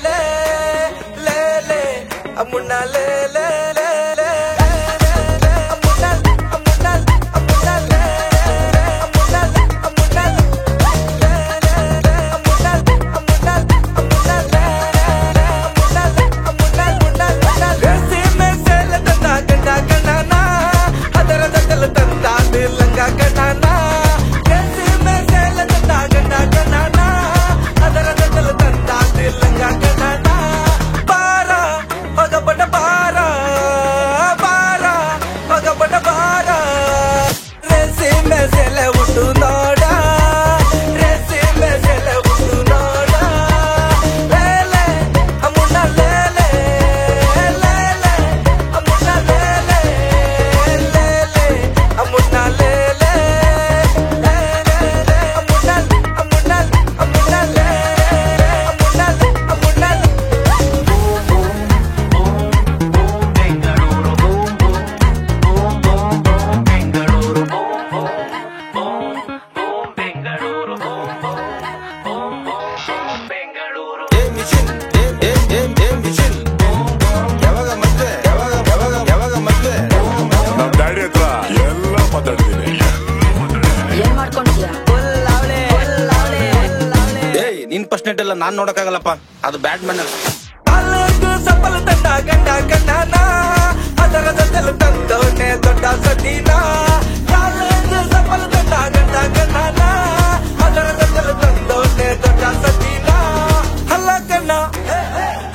ले ले ले अमुना ले ले ले ले अमुना अमुना अमुना ले अमुना अमुना ले ले अमुना अमुना अमुना ले अमुना अमुना अमुना रेसी में से लतना गंडा गंडाना अदर दल तंदा दिलंगा गंडाना रेसी में से लतना गंडा गंडाना अदर दल तंदा दिलंगा गंडाना बारा पगपट बारा बारा पगपट बारा रेसी में से ले उठू नोड़ा रेसी में से ले उठू नोड़ा ले ले अमुना ले ले ले ले अमुना ले ले ले ले अमुना ले ले ले ले अमुना अमुना अमुना ले अमुना अमुना ನಮ್ ಡ್ಯಾಡಿ ಹತ್ರ ಎಲ್ಲ ಮಾತಾಡ್ತೀನಿ. ಏನ್ ಮಾಡ್ಕೊಂಡಿದ್ಯಾ? ಏಯ್ ನಿನ್ ಫಸ್ಟ್ ನೈಟ್ ಎಲ್ಲ ನಾನ್ ನೋಡಕ್ಕಾಗಲ್ಲಪ್ಪ, ಅದು ಬ್ಯಾಡ್ ಮ್ಯಾನರ್. ಅಲ್ಲೊಂದು ಸಫಲ ತಂಡ ಗಂಡ ಗಂಡನ ಅದರ ಜೊತೆಲು ತಂದವನೇ ದೊಡ್ಡ ಸತೀನ ಅಲ್ಲೊಂದು ಸಫಲ ತಂಡ ಗಂಡ ಗಂಡನ ಅದರ ಜೊತೆಲು ತಂದವನೇ ದೊಡ್ಡ ಸತೀನ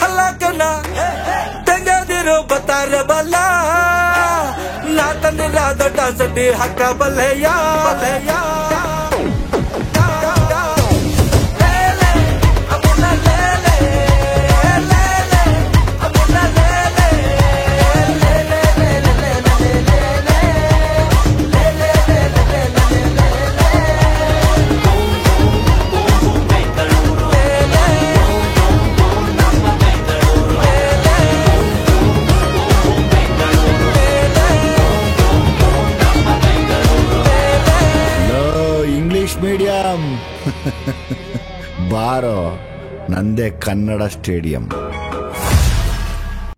ಹಲ್ಲಕನ ತೆಗೆದಿರೋ ಬತ್ತಾರ ಬಲ್ಲ ನಾ ತಂದಿರ ದೊಡ್ಡ ಸತಿ ಹಕ್ಕ ಬಲ್ಲೆಯ ಬಲ್ಲೆಯ ಇಂಗ್ಲಿಷ್ ಮೀಡಿಯಂ ಬಾರೋ ನಂದೇ ಕನ್ನಡ ಸ್ಟೇಡಿಯಂ.